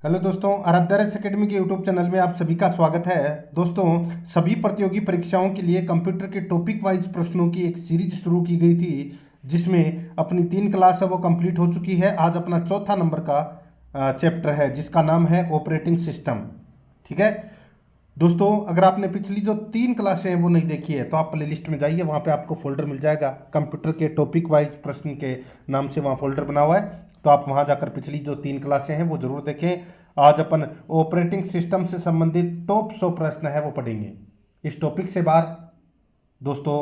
Hello दोस्तों, आराध्यास academy के YouTube channel में आप सभी का स्वागत है। दोस्तों, सभी प्रतियोगी परीक्षाओं के लिए कंप्यूटर के टॉपिक वाइज प्रश्नों की एक सीरीज शुरू की गई थी, जिसमें अपनी 3 क्लास है वो कंप्लीट हो चुकी है। आज अपना चौथा नंबर का चैप्टर है, जिसका नाम है ऑपरेटिंग सिस्टम। ठीक है दोस्तों, अगर आपने पिछली जो 3 क्लासें हैं वो नहीं देखी है तो आप प्ले लिस्ट में जाइए, वहाँ पे आपको फोल्डर मिल जाएगा कंप्यूटर के टॉपिक वाइज प्रश्न के नाम से, वहाँ फोल्डर बना हुआ है। तो आप वहाँ जाकर पिछली जो 3 क्लासें हैं वो जरूर देखें। आज अपन ऑपरेटिंग सिस्टम से संबंधित टॉप 100 प्रश्न है वो पढ़ेंगे। इस टॉपिक से बाहर दोस्तों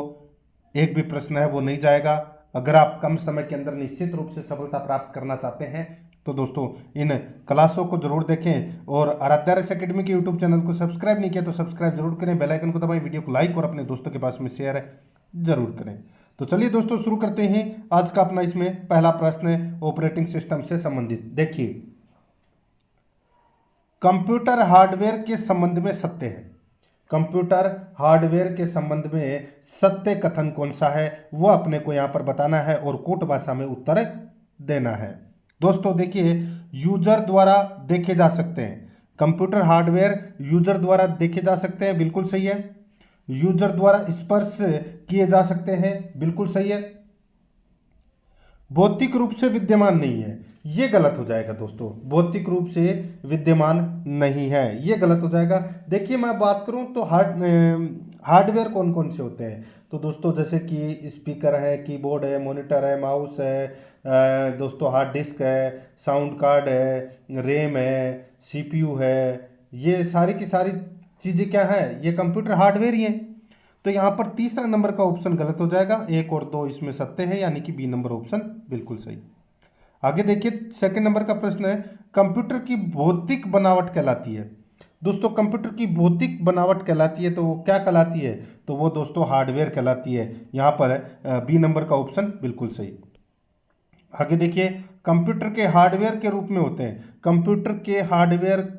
एक भी प्रश्न है वो नहीं जाएगा। अगर आप कम समय के अंदर निश्चित रूप से सफलता प्राप्त करना चाहते हैं तो दोस्तों इन क्लासों को जरूर देखें, और आराध्यास एकेडमी के यूट्यूब चैनल को सब्सक्राइब नहीं किया तो सब्सक्राइब जरूर करें, बेल आइकन को दबाएं, वीडियो को लाइक और अपने दोस्तों के पास में शेयर जरूर करें। तो चलिए दोस्तों शुरू करते हैं। आज का अपना इसमें पहला प्रश्न है ऑपरेटिंग सिस्टम से संबंधित। देखिए, कंप्यूटर हार्डवेयर के संबंध में सत्य है। कंप्यूटर हार्डवेयर के संबंध में सत्य कथन कौन सा है वो अपने को यहां पर बताना है और कोट भाषा में उत्तर देना है। दोस्तों देखिए, यूजर द्वारा देखे जा सकते हैं। कंप्यूटर हार्डवेयर यूजर द्वारा देखे जा सकते हैं, बिल्कुल सही है। यूजर द्वारा स्पर्श किए जा सकते हैं, बिल्कुल सही है। भौतिक रूप से विद्यमान नहीं है, ये गलत हो जाएगा दोस्तों। भौतिक रूप से विद्यमान नहीं है, ये गलत हो जाएगा। देखिए, मैं बात करूं तो हार्डवेयर कौन कौन से होते हैं, तो दोस्तों जैसे कि स्पीकर है, कीबोर्ड है, मॉनिटर है, माउस है, दोस्तों हार्ड डिस्क है, साउंड कार्ड है, रैम है, सीपीयू है, ये सारी की सारी चीज़ें क्या है, ये कंप्यूटर हार्डवेयर ही हैं। तो यहाँ पर तीसरा नंबर का ऑप्शन गलत हो जाएगा, 1 और 2 इसमें सत्य है, यानी कि बी नंबर ऑप्शन बिल्कुल सही। आगे देखिए, सेकंड नंबर का प्रश्न है कंप्यूटर की भौतिक बनावट कहलाती है। दोस्तों कंप्यूटर की भौतिक बनावट कहलाती है तो वो क्या कहलाती है, तो वो दोस्तों हार्डवेयर कहलाती है। यहाँ पर बी नंबर का ऑप्शन बिल्कुल सही। आगे देखिए, कंप्यूटर के हार्डवेयर के रूप में होते हैं। कंप्यूटर के हार्डवेयर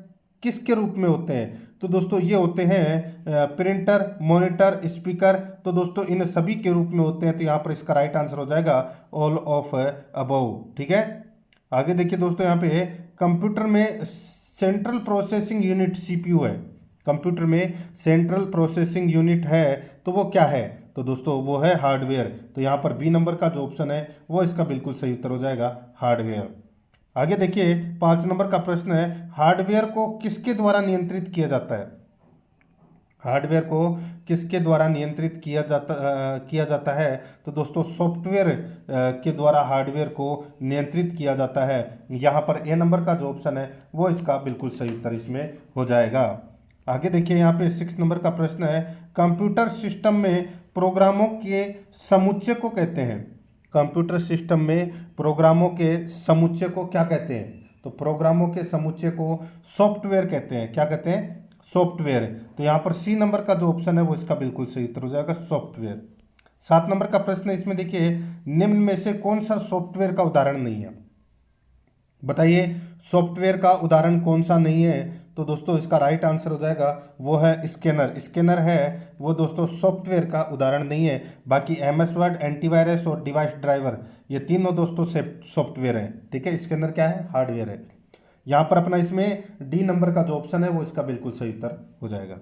किसके रूप में होते हैं, तो दोस्तों ये होते हैं प्रिंटर, मॉनिटर, स्पीकर। तो दोस्तों इन सभी के रूप में होते हैं, तो यहाँ पर इसका राइट आंसर हो जाएगा ऑल ऑफ अबव। ठीक है, आगे देखिए दोस्तों, यहाँ पे कंप्यूटर में सेंट्रल प्रोसेसिंग यूनिट सीपीयू है। कंप्यूटर में सेंट्रल प्रोसेसिंग यूनिट है तो वो क्या है, तो दोस्तों वो है हार्डवेयर। तो यहाँ पर बी नंबर का जो ऑप्शन है वो इसका बिल्कुल सही उत्तर हो जाएगा, हार्डवेयर। आगे देखिए, 5 नंबर का प्रश्न है हार्डवेयर को किसके द्वारा नियंत्रित किया जाता है। हार्डवेयर को किसके द्वारा नियंत्रित किया जाता है, तो दोस्तों सॉफ्टवेयर के द्वारा हार्डवेयर को नियंत्रित किया जाता है। यहाँ पर ए नंबर का जो ऑप्शन है वो इसका बिल्कुल सही उत्तर इसमें हो जाएगा। आगे देखिए, यहाँ पे 6 नंबर का प्रश्न है कंप्यूटर सिस्टम में प्रोग्रामों के समुच्चय को कहते हैं। कंप्यूटर सिस्टम में प्रोग्रामों के समुच्चय को क्या कहते हैं, तो प्रोग्रामों के समुच्चय को सॉफ्टवेयर कहते हैं। क्या कहते हैं, सॉफ्टवेयर। तो यहाँ पर सी नंबर का जो ऑप्शन है वो इसका बिल्कुल सही उत्तर हो जाएगा, सॉफ्टवेयर। 7 नंबर का प्रश्न है, इसमें देखिए निम्न में से कौन सा सॉफ्टवेयर का उदाहरण नहीं है, बताइए सॉफ्टवेयर का उदाहरण कौन सा नहीं है, तो दोस्तों इसका राइट आंसर हो जाएगा वो है स्कैनर। स्कैनर है वो दोस्तों सॉफ्टवेयर का उदाहरण नहीं है। बाकी एमएस वर्ड, एंटीवायरस और डिवाइस ड्राइवर ये तीनों दोस्तों सॉफ्टवेयर हैं। ठीक है, स्कैनर क्या है, हार्डवेयर है। यहाँ पर अपना इसमें डी नंबर का जो ऑप्शन है वो इसका बिल्कुल सही उत्तर हो जाएगा।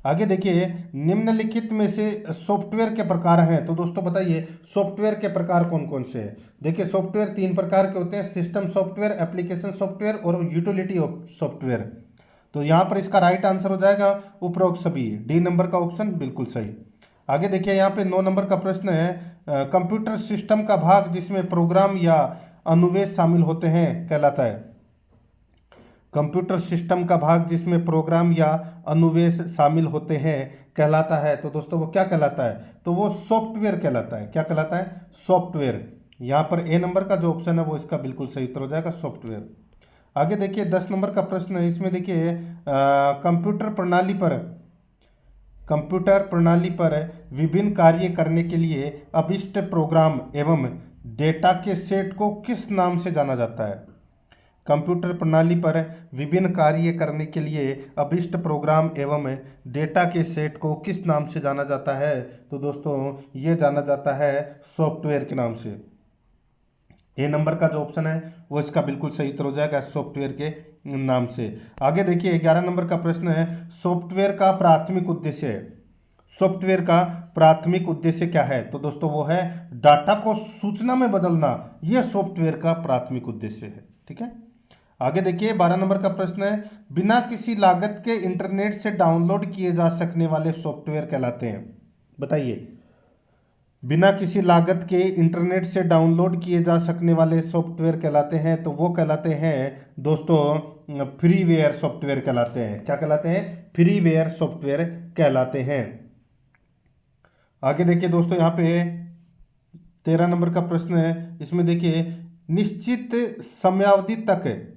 आगे देखिए, निम्नलिखित में से सॉफ्टवेयर के प्रकार हैं, तो दोस्तों बताइए सॉफ्टवेयर के प्रकार कौन कौन से हैं। देखिए सॉफ्टवेयर 3 प्रकार के होते हैं, सिस्टम सॉफ्टवेयर, एप्लीकेशन सॉफ्टवेयर और यूटिलिटी सॉफ्टवेयर। तो यहाँ पर इसका राइट आंसर हो जाएगा उपरोक्त सभी, डी नंबर का ऑप्शन बिल्कुल सही। आगे देखिए, यहाँ पे 9 नंबर का प्रश्न है कंप्यूटर सिस्टम का भाग जिसमें प्रोग्राम या अनुवेश शामिल होते हैं कहलाता है। कंप्यूटर सिस्टम का भाग जिसमें प्रोग्राम या अनुवेश शामिल होते हैं कहलाता है, तो दोस्तों वो क्या कहलाता है, तो वो सॉफ्टवेयर कहलाता है। क्या कहलाता है, सॉफ्टवेयर। यहाँ पर ए नंबर का जो ऑप्शन है वो इसका बिल्कुल सही उत्तर हो जाएगा, सॉफ्टवेयर। आगे देखिए 10 नंबर का प्रश्न है, इसमें देखिए कंप्यूटर प्रणाली पर विभिन्न कार्य करने के लिए अभिष्ट प्रोग्राम एवं डेटा के सेट को किस नाम से जाना जाता है। कंप्यूटर प्रणाली पर विभिन्न कार्य करने के लिए अभिष्ट प्रोग्राम एवं डेटा के सेट को किस नाम से जाना जाता है, तो दोस्तों ये जाना जाता है सॉफ्टवेयर के नाम से। ए नंबर का जो ऑप्शन है वो इसका बिल्कुल सही उत्तर हो जाएगा सॉफ्टवेयर के नाम से। आगे देखिए 11 नंबर का प्रश्न है, सॉफ्टवेयर का प्राथमिक उद्देश्य, सॉफ्टवेयर का प्राथमिक उद्देश्य क्या है? तो दोस्तों वो है डाटा को सूचना में बदलना, यह सॉफ्टवेयर का प्राथमिक उद्देश्य है। ठीक है। आगे देखिए 12 नंबर का प्रश्न है, बिना किसी लागत के इंटरनेट से डाउनलोड किए जा सकने वाले सॉफ्टवेयर कहलाते हैं। बताइए, बिना किसी लागत के इंटरनेट से डाउनलोड किए जा सकने वाले सॉफ्टवेयर कहलाते हैं, तो वो कहलाते हैं दोस्तों फ्रीवेयर सॉफ्टवेयर कहलाते हैं। क्या कहलाते हैं? फ्रीवेयर सॉफ्टवेयर कहलाते हैं। आगे देखिए दोस्तों यहाँ पे 13 नंबर का प्रश्न है, इसमें देखिए निश्चित समयावधि तक,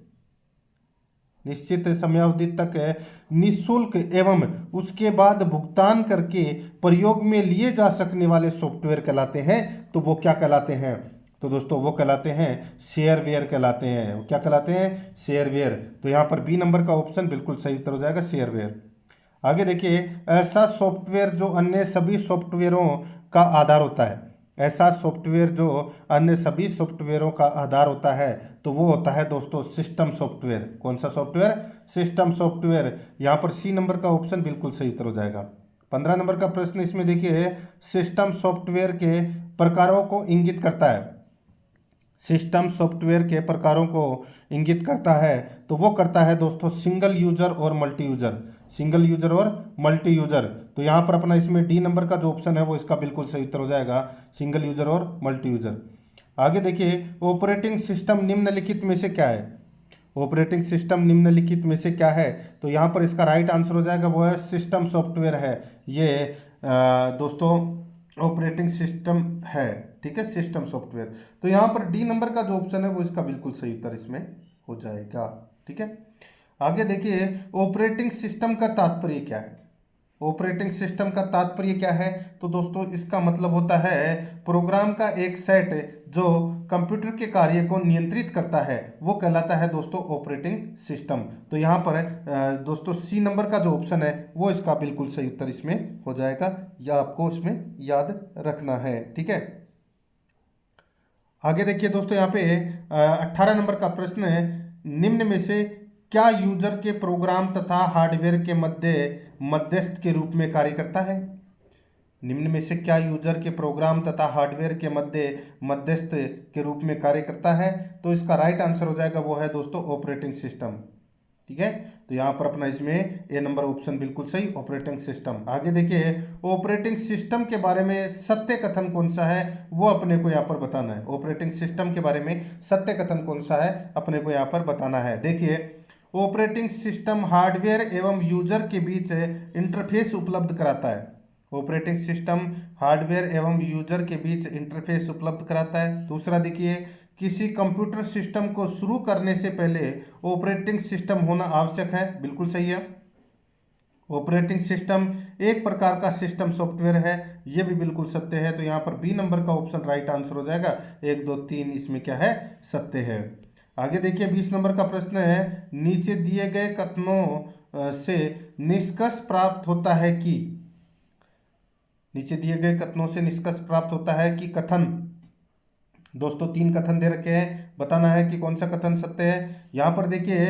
निश्चित समयावधि तक निःशुल्क एवं उसके बाद भुगतान करके प्रयोग में लिए जा सकने वाले सॉफ्टवेयर कहलाते हैं। तो वो क्या कहलाते हैं? तो दोस्तों वो कहलाते हैं शेयरवेयर कहलाते हैं। वो क्या कहलाते हैं? शेयरवेयर। तो यहाँ पर बी नंबर का ऑप्शन बिल्कुल सही उत्तर हो जाएगा, शेयरवेयर। आगे देखिए, ऐसा सॉफ्टवेयर जो अन्य सभी सॉफ्टवेयरों का आधार होता है, ऐसा सॉफ्टवेयर जो अन्य सभी सॉफ्टवेयरों का आधार होता है, तो वो होता है दोस्तों सिस्टम सॉफ्टवेयर। कौन सा सॉफ्टवेयर? System software. यहाँ पर सी नंबर का ऑप्शन बिल्कुल सही उत्तर हो जाएगा। 15 नंबर का प्रश्न, इसमें देखिए सिस्टम सॉफ्टवेयर के प्रकारों को इंगित करता है, सिस्टम सॉफ्टवेयर के प्रकारों को इंगित करता है, तो वो करता है दोस्तों सिंगल यूजर और मल्टी यूजर, सिंगल यूजर और मल्टी यूजर। तो यहाँ पर अपना इसमें डी नंबर का जो ऑप्शन है वो इसका बिल्कुल सही उत्तर हो जाएगा, सिंगल यूजर और मल्टी यूजर। आगे देखिए, ऑपरेटिंग सिस्टम निम्नलिखित में से क्या है? ऑपरेटिंग सिस्टम निम्नलिखित में से क्या है? तो यहाँ पर इसका राइट आंसर हो जाएगा वो है सिस्टम सॉफ्टवेयर है। ये दोस्तों ऑपरेटिंग सिस्टम है। ठीक है, सिस्टम सॉफ्टवेयर। तो यहाँ पर डी नंबर का जो ऑप्शन है वो इसका बिल्कुल सही उत्तर इसमें हो जाएगा। ठीक है। आगे देखिए, ऑपरेटिंग सिस्टम का तात्पर्य क्या है? ऑपरेटिंग सिस्टम का तात्पर्य क्या है? तो दोस्तों इसका मतलब होता है प्रोग्राम का एक सेट जो कंप्यूटर के कार्य को नियंत्रित करता है, वो कहलाता है दोस्तों ऑपरेटिंग सिस्टम। तो यहाँ पर दोस्तों सी नंबर का जो ऑप्शन है वो इसका बिल्कुल सही उत्तर इसमें हो जाएगा, या आपको इसमें याद रखना है। ठीक है। आगे देखिए दोस्तों यहाँ पे 18 नंबर का प्रश्न है, निम्न में से क्या यूजर के प्रोग्राम तथा हार्डवेयर के मध्यस्थ के रूप में कार्य करता है? निम्न में से क्या यूजर के प्रोग्राम तथा हार्डवेयर के मध्यस्थ के रूप में कार्य करता है? तो इसका राइट आंसर हो जाएगा वो है दोस्तों ऑपरेटिंग सिस्टम। ठीक है। तो यहाँ पर अपना इसमें ए नंबर ऑप्शन बिल्कुल सही, ऑपरेटिंग सिस्टम। आगे देखिए, ऑपरेटिंग सिस्टम के बारे में सत्य कथन कौन सा है वो अपने को यहाँ पर बताना है। ऑपरेटिंग सिस्टम के बारे में सत्य कथन कौन सा है अपने को यहाँ पर बताना है। देखिए, ऑपरेटिंग सिस्टम हार्डवेयर एवं यूजर के बीच इंटरफेस उपलब्ध कराता है। ऑपरेटिंग सिस्टम हार्डवेयर एवं यूजर के बीच इंटरफेस उपलब्ध कराता है। दूसरा देखिए, किसी कंप्यूटर सिस्टम को शुरू करने से पहले ऑपरेटिंग सिस्टम होना आवश्यक है। बिल्कुल सही है। ऑपरेटिंग सिस्टम एक प्रकार का सिस्टम सॉफ्टवेयर है, ये भी बिल्कुल सत्य है। तो यहाँ पर बी नंबर का ऑप्शन राइट आंसर हो जाएगा। 1 2 3 इसमें क्या है? सत्य है। आगे देखिए 20 नंबर का प्रश्न है, नीचे दिए गए कथनों से निष्कर्ष प्राप्त होता है कि, नीचे दिए गए कथनों से निष्कर्ष प्राप्त होता है कि कथन, दोस्तों 3 कथन दे रखे हैं, बताना है कि कौन सा कथन सत्य है। यहाँ पर देखिए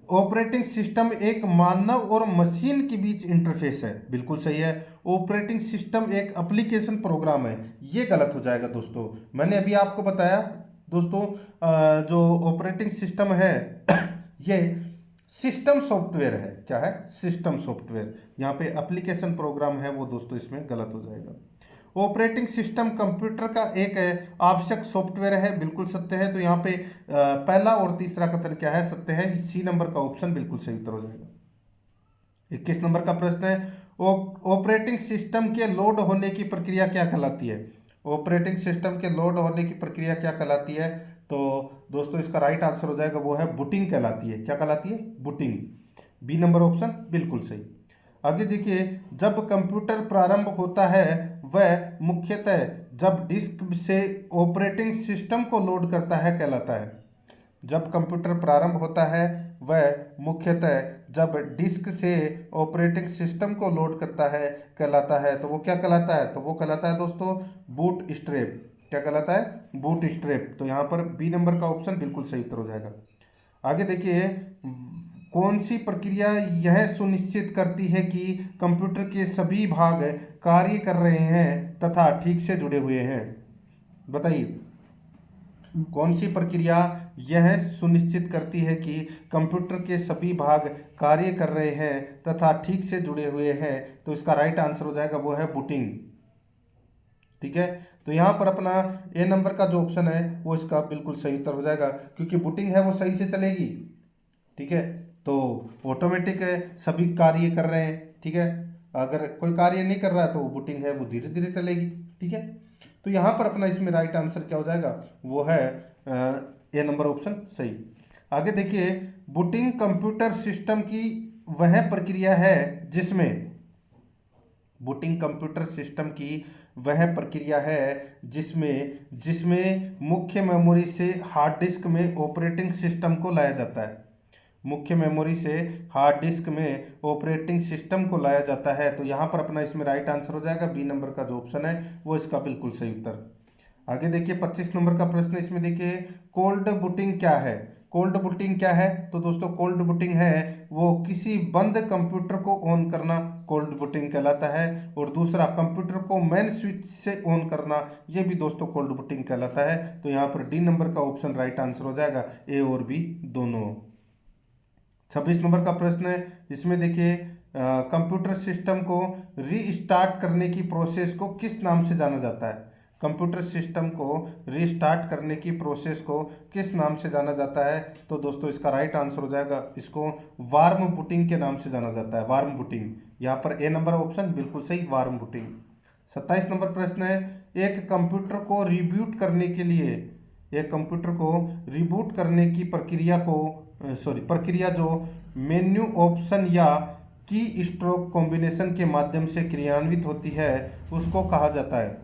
ऑपरेटिंग सिस्टम एक मानव और मशीन के बीच इंटरफेस है। बिल्कुल सही है। ऑपरेटिंग सिस्टम एक एप्लीकेशन प्रोग्राम है, ये गलत हो जाएगा दोस्तों। मैंने अभी आपको बताया दोस्तों जो ऑपरेटिंग सिस्टम है ये सिस्टम सॉफ्टवेयर है। क्या है? System software. यहाँ पे एप्लीकेशन प्रोग्राम है वो दोस्तों इसमें गलत हो जाएगा। ऑपरेटिंग सिस्टम कंप्यूटर का एक आवश्यक सॉफ्टवेयर है, बिल्कुल सत्य है। तो यहाँ पे पहला और तीसरा कथन क्या है? सत्य है। सी नंबर का ऑप्शन बिल्कुल सही उत्तर हो जाएगा। 21 नंबर का प्रश्न है, ऑपरेटिंग सिस्टम के लोड होने की प्रक्रिया क्या कहलाती है? ऑपरेटिंग सिस्टम के लोड होने की प्रक्रिया क्या कहलाती है? तो दोस्तों इसका राइट आंसर हो जाएगा वो है बूटिंग कहलाती है। क्या कहलाती है? बूटिंग। बी नंबर ऑप्शन बिल्कुल सही। आगे देखिए, जब कंप्यूटर प्रारंभ होता है वह मुख्यतः जब डिस्क से ऑपरेटिंग सिस्टम को लोड करता है कहलाता है। जब कंप्यूटर प्रारंभ होता है वह मुख्यतः जब डिस्क से ऑपरेटिंग सिस्टम को लोड करता है कहलाता है। तो वो क्या कहलाता है? तो वो कहलाता है दोस्तों बूट स्ट्रैप। क्या कहलाता है? Boot strap. तो यहाँ पर बी नंबर का ऑप्शन बिल्कुल सही उत्तर हो जाएगा। आगे देखिए, कौन सी प्रक्रिया यह सुनिश्चित करती है कि कंप्यूटर के सभी भाग कार्य कर रहे हैं तथा ठीक से जुड़े हुए हैं? बताइए, कौन सी प्रक्रिया यह सुनिश्चित करती है कि कंप्यूटर के सभी भाग कार्य कर रहे हैं तथा ठीक से जुड़े हुए हैं? तो इसका राइट आंसर हो जाएगा वो है बूटिंग। ठीक है, तो यहाँ पर अपना ए नंबर का जो ऑप्शन है वो इसका बिल्कुल सही उत्तर हो जाएगा, क्योंकि बूटिंग है वो सही से चलेगी। ठीक है, तो ऑटोमेटिक है, सभी कार्य कर रहे हैं। ठीक है, अगर कोई कार्य नहीं कर रहा है तो वो बूटिंग है वो धीरे धीरे चलेगी। ठीक है, तो यहाँ पर अपना इसमें राइट आंसर क्या हो जाएगा? वो है ए नंबर ऑप्शन सही। आगे देखिए, बूटिंग कंप्यूटर सिस्टम की वह प्रक्रिया है जिसमें बूटिंग कंप्यूटर सिस्टम की वह प्रक्रिया है जिसमें जिसमें मुख्य मेमोरी से हार्ड डिस्क में ऑपरेटिंग सिस्टम को लाया जाता है। मुख्य मेमोरी से हार्ड डिस्क में ऑपरेटिंग सिस्टम को लाया जाता है। तो यहाँ पर अपना इसमें राइट आंसर हो जाएगा बी नंबर का जो ऑप्शन है वो इसका बिल्कुल सही उत्तर। आगे देखिए 25 नंबर का प्रश्न, इसमें देखिए कोल्ड बूटिंग क्या है? कोल्ड बूटिंग क्या है? तो दोस्तों कोल्ड बूटिंग है वो किसी बंद कंप्यूटर को ऑन करना, कोल्ड बूटिंग कहलाता है। और दूसरा, कंप्यूटर को मेन स्विच से ऑन करना, ये भी दोस्तों कोल्ड बूटिंग कहलाता है। तो यहाँ पर डी नंबर का ऑप्शन राइट आंसर हो जाएगा, ए और बी दोनों। 26 नंबर का प्रश्न है, इसमें देखिए कंप्यूटर सिस्टम को रीस्टार्ट करने की प्रोसेस को किस नाम से जाना जाता है? कंप्यूटर सिस्टम को रीस्टार्ट करने की प्रोसेस को किस नाम से जाना जाता है? तो दोस्तों इसका राइट आंसर हो जाएगा, इसको वार्म बूटिंग के नाम से जाना जाता है, वार्म बूटिंग। यहाँ पर ए नंबर ऑप्शन बिल्कुल सही, वार्म बूटिंग। 27 नंबर प्रश्न है, एक कंप्यूटर को रिबूट करने के लिए एक कंप्यूटर को रिबूट करने की प्रक्रिया जो मेन्यू ऑप्शन या की स्ट्रोक कॉम्बिनेशन के माध्यम से क्रियान्वित होती है उसको कहा जाता है।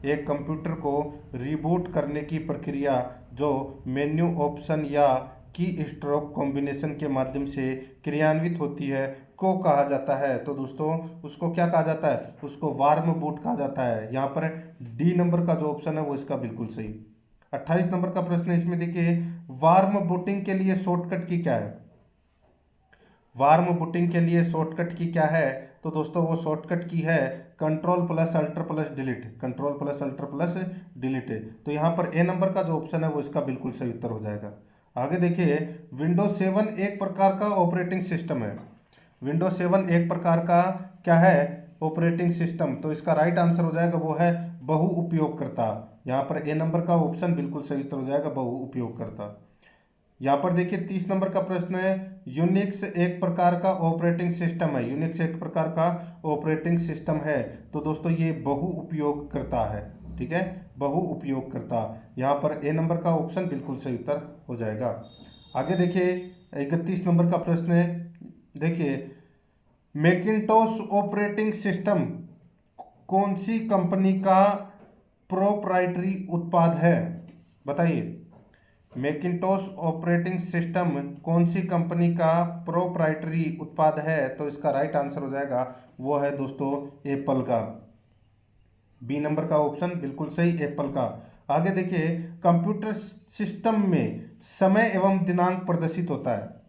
एक कंप्यूटर को रिबूट करने की प्रक्रिया जो मेन्यू ऑप्शन या की स्ट्रोक कॉम्बिनेशन के माध्यम से क्रियान्वित होती है को कहा जाता है। तो दोस्तों उसको क्या कहा जाता है? उसको वार्म बूट कहा जाता है। यहाँ पर डी नंबर का जो ऑप्शन है वो इसका बिल्कुल सही। 28 नंबर का प्रश्न है, इसमें देखिए वार्म बूटिंग के लिए शॉर्टकट की क्या है? वार्म बूटिंग के लिए शॉर्टकट की क्या है? तो दोस्तों वो शॉर्टकट की है control plus alter plus delete, control plus alter plus delete. तो यहाँ पर ए नंबर का जो ऑप्शन है वो इसका बिल्कुल सही उत्तर हो जाएगा। आगे देखिए, विंडोज 7 एक प्रकार का ऑपरेटिंग सिस्टम है। विंडोज 7 एक प्रकार का क्या है? Operating system. तो इसका राइट आंसर हो जाएगा वो है बहु उपयोगकर्ता। यहाँ पर ए नंबर का ऑप्शन बिल्कुल सही उत्तर हो जाएगा, बहु उपयोगकर्ता। यहाँ पर देखिए 30 नंबर का प्रश्न है, यूनिक्स एक प्रकार का ऑपरेटिंग सिस्टम है। यूनिक्स एक प्रकार का ऑपरेटिंग सिस्टम है। तो दोस्तों ये बहु उपयोगकर्ता है। ठीक है, बहु उपयोगकर्ता। यहाँ पर ए नंबर का ऑप्शन बिल्कुल सही उत्तर हो जाएगा। आगे देखिए 31 नंबर का प्रश्न है, देखिए मैकिन्टोश ऑपरेटिंग सिस्टम कौन सी कंपनी का प्रोप्राइटरी उत्पाद है? बताइए, मैकिन्टोश ऑपरेटिंग सिस्टम कौन सी कंपनी का प्रोप्राइटरी उत्पाद है? तो इसका राइट आंसर हो जाएगा वो है दोस्तों एप्पल का। बी नंबर का ऑप्शन बिल्कुल सही, एप्पल का। आगे देखिए, कंप्यूटर सिस्टम में समय एवं दिनांक प्रदर्शित होता है।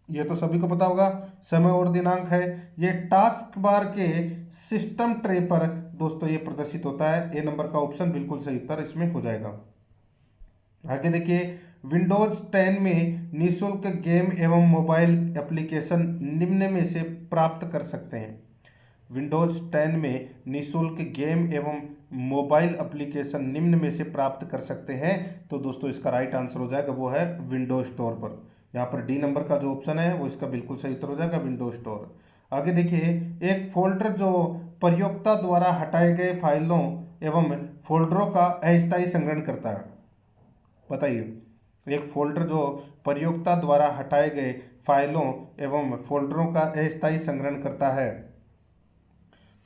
ये तो सभी को पता होगा, समय और दिनांक है। ये टास्क बार के सिस्टम ट्रे पर दोस्तों ये प्रदर्शित होता है। ए नंबर का ऑप्शन बिल्कुल सही उत्तर इसमें हो जाएगा। आगे देखिए, विंडोज 10 में निःशुल्क गेम एवं मोबाइल एप्लीकेशन निम्न में से प्राप्त कर सकते हैं। विंडोज 10 में निःशुल्क गेम एवं मोबाइल एप्लीकेशन निम्न में से प्राप्त कर सकते हैं। तो दोस्तों इसका राइट आंसर हो जाएगा वो है विंडोज स्टोर पर। यहाँ पर डी नंबर का जो ऑप्शन है वो इसका बिल्कुल सही उत्तर हो जाएगा, विंडोज स्टोर। आगे देखिए, एक फोल्डर जो प्रयोक्ता द्वारा हटाए गए फाइलों एवं फोल्डरों का अस्थायी संग्रहण करता है। बताइए, एक फोल्डर जो प्रयोक्ता द्वारा हटाए गए फाइलों एवं फोल्डरों का अस्थायी संग्रहण करता है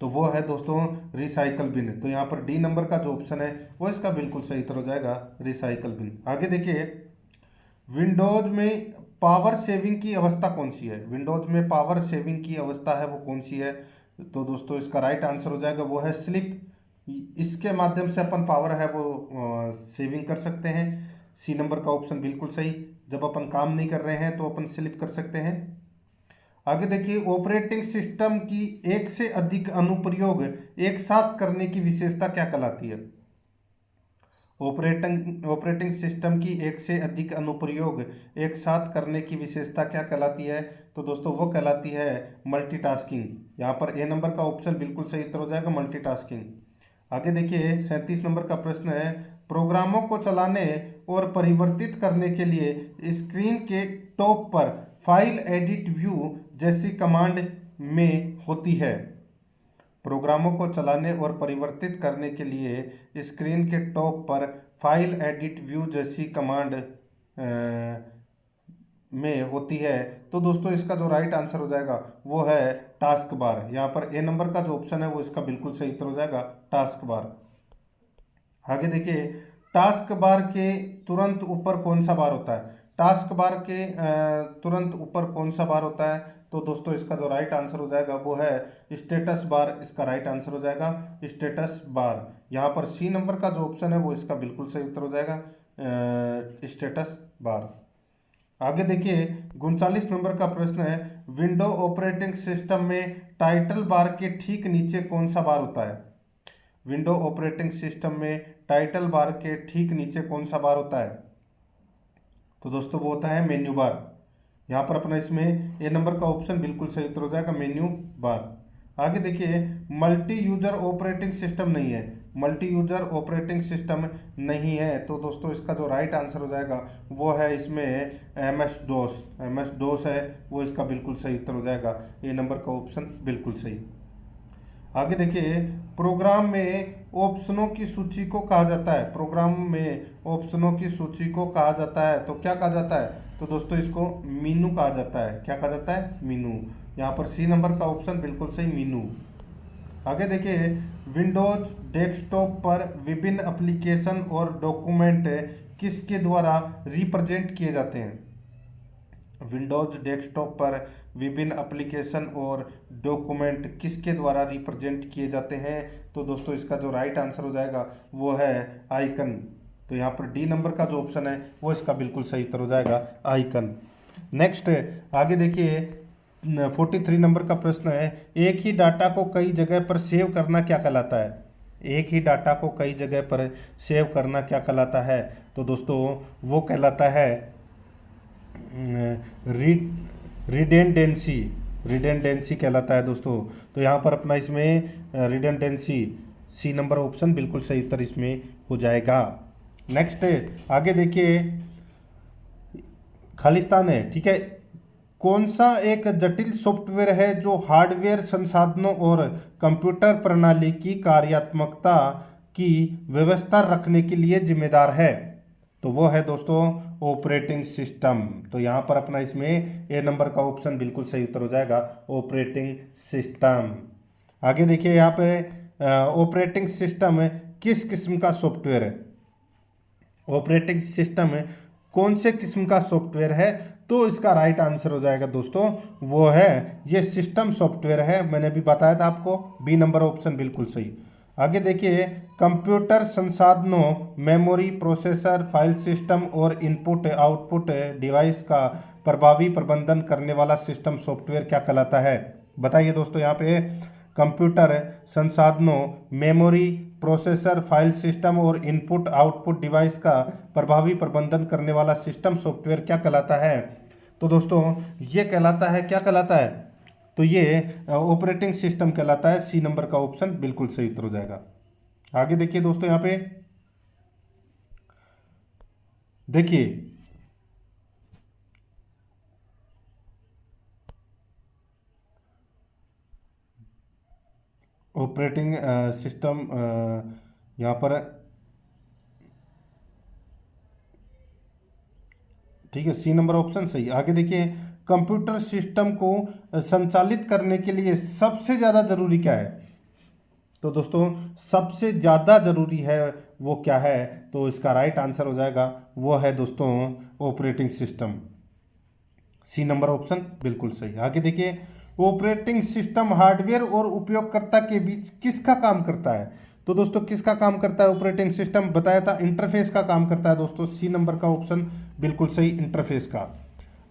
तो वो है दोस्तों रिसाइकल बिन। तो यहाँ पर डी नंबर का जो ऑप्शन है वो इसका बिल्कुल सही उत्तर हो जाएगा, रिसाइकल बिन। आगे देखिए, विंडोज में पावर सेविंग की अवस्था कौन सी है? विंडोज में पावर सेविंग की अवस्था है वो कौन सी है? तो दोस्तों इसका राइट आंसर हो जाएगा वो है स्लीप इसके माध्यम से अपन पावर है वो सेविंग कर सकते हैं। सी नंबर का ऑप्शन बिल्कुल सही। जब अपन काम नहीं कर रहे हैं तो अपन स्लिप कर सकते हैं। आगे देखिए, ऑपरेटिंग सिस्टम की एक से अधिक अनुप्रयोग एक साथ करने की विशेषता क्या कहलाती है? ऑपरेटिंग सिस्टम की एक से अधिक अनुप्रयोग एक साथ करने की विशेषता क्या कहलाती है? तो दोस्तों वो कहलाती है मल्टीटास्किंग। यहाँ पर ए नंबर का ऑप्शन बिल्कुल सही उत्तर हो जाएगा, मल्टीटास्किंग। आगे देखिए, 37 नंबर का प्रश्न है, प्रोग्रामों को चलाने और परिवर्तित करने के लिए स्क्रीन के टॉप पर फाइल एडिट व्यू जैसी कमांड में होती है। प्रोग्रामों को चलाने और परिवर्तित करने के लिए स्क्रीन के टॉप पर फाइल एडिट व्यू जैसी कमांड में होती है। तो दोस्तों इसका जो राइट आंसर हो जाएगा वो है टास्क बार। यहाँ पर ए नंबर का जो ऑप्शन है वो इसका बिल्कुल सही उत्तर हो जाएगा, टास्क बार। आगे देखिए, टास्क बार के तुरंत ऊपर कौन सा बार होता है? टास्क बार के तुरंत ऊपर कौन सा बार होता है? तो दोस्तों इसका जो राइट आंसर हो जाएगा वो है स्टेटस बार। इसका राइट आंसर हो जाएगा स्टेटस बार। यहाँ पर सी नंबर का जो ऑप्शन है वो इसका बिल्कुल सही उत्तर हो जाएगा स्टेटस बार। आगे देखिए, 39 नंबर का प्रश्न है, विंडो ऑपरेटिंग सिस्टम में टाइटल बार के ठीक नीचे कौन सा बार होता है? विंडो ऑपरेटिंग सिस्टम में टाइटल बार के ठीक नीचे कौन सा बार होता है? तो दोस्तों वो होता है मेन्यू बार। यहाँ पर अपना इसमें ए नंबर का ऑप्शन बिल्कुल सही उत्तर हो जाएगा, मेन्यू बार। आगे देखिए, मल्टी यूजर ऑपरेटिंग सिस्टम नहीं है। मल्टी यूजर ऑपरेटिंग सिस्टम नहीं है तो दोस्तों इसका जो राइट आंसर हो जाएगा वो है इसमें एमएस डोस। एमएस डोस है वो इसका बिल्कुल सही उत्तर हो जाएगा, ए नंबर का ऑप्शन बिल्कुल सही। आगे देखिए, प्रोग्राम में ऑप्शनों की सूची को कहा जाता है। प्रोग्राम में ऑप्शनों की सूची को कहा जाता है तो क्या कहा जाता है? तो दोस्तों इसको मीनू कहा जाता है। क्या कहा जाता है? मीनू। यहाँ पर सी नंबर का ऑप्शन बिल्कुल सही, मीनू। आगे देखिए, विंडोज डेस्कटॉप पर विभिन्न एप्लीकेशन और डॉक्यूमेंट किसके द्वारा रिप्रेजेंट किए जाते हैं? विंडोज डेस्कटॉप पर विभिन्न एप्लीकेशन और डॉक्यूमेंट किसके द्वारा रिप्रेजेंट किए जाते हैं? तो दोस्तों इसका जो राइट आंसर हो जाएगा वो है आइकन। तो यहाँ पर डी नंबर का जो ऑप्शन है वो इसका बिल्कुल सही उत्तर हो जाएगा, आइकन। नेक्स्ट आगे देखिए, 43 नंबर का प्रश्न है, एक ही डाटा को कई जगह पर सेव करना क्या कहलाता है? एक ही डाटा को कई जगह पर सेव करना क्या कहलाता है? तो दोस्तों वो कहलाता है रिडेंडेंसी। रिडेंडेंसी कहलाता है दोस्तों। तो यहाँ पर अपना इसमें रिडेंडेंसी, सी नंबर ऑप्शन बिल्कुल सही उत्तर इसमें हो जाएगा। नेक्स्ट आगे देखिए, खालिस्तान है, ठीक है। कौन सा एक जटिल सॉफ्टवेयर है जो हार्डवेयर संसाधनों और कंप्यूटर प्रणाली की कार्यात्मकता की व्यवस्था रखने के लिए जिम्मेदार है? तो वो है दोस्तों ऑपरेटिंग सिस्टम। तो यहाँ पर अपना इसमें ए नंबर का ऑप्शन बिल्कुल सही उत्तर हो जाएगा, ऑपरेटिंग सिस्टम। आगे देखिए, यहाँ पे ऑपरेटिंग सिस्टम किस किस्म का सॉफ्टवेयर है? ऑपरेटिंग सिस्टम कौन से किस्म का सॉफ्टवेयर है? तो इसका राइट आंसर हो जाएगा दोस्तों वो है ये सिस्टम सॉफ्टवेयर है। मैंने भी बताया था आपको, बी नंबर ऑप्शन बिल्कुल सही। आगे देखिए, कंप्यूटर संसाधनों, मेमोरी, प्रोसेसर, फाइल सिस्टम और इनपुट आउटपुट डिवाइस का प्रभावी प्रबंधन करने वाला सिस्टम सॉफ्टवेयर क्या कहलाता है? बताइए दोस्तों। यहाँ पे कंप्यूटर संसाधनों, मेमोरी, प्रोसेसर, फाइल सिस्टम और इनपुट आउटपुट डिवाइस का प्रभावी प्रबंधन करने वाला सिस्टम सॉफ्टवेयर क्या कहलाता है? तो दोस्तों ये कहलाता है, क्या कहलाता है? तो ये ऑपरेटिंग सिस्टम कहलाता है। सी नंबर का ऑप्शन बिल्कुल सही उत्तर हो जाएगा। आगे देखिए दोस्तों, यहाँ पे देखिए, ऑपरेटिंग सिस्टम यहाँ पर, ठीक है, सी नंबर ऑप्शन सही। आगे देखिए, कंप्यूटर सिस्टम को संचालित करने के लिए सबसे ज़्यादा जरूरी क्या है? तो दोस्तों सबसे ज़्यादा जरूरी है वो क्या है? तो इसका राइट आंसर हो जाएगा वो है दोस्तों operating system. C number option बिल्कुल सही। आगे देखिए, ऑपरेटिंग सिस्टम हार्डवेयर और उपयोगकर्ता के बीच किसका काम करता है? तो दोस्तों किसका काम करता है ऑपरेटिंग सिस्टम, बताया था इंटरफेस का काम करता है दोस्तों। सी नंबर का ऑप्शन बिल्कुल सही, इंटरफेस का।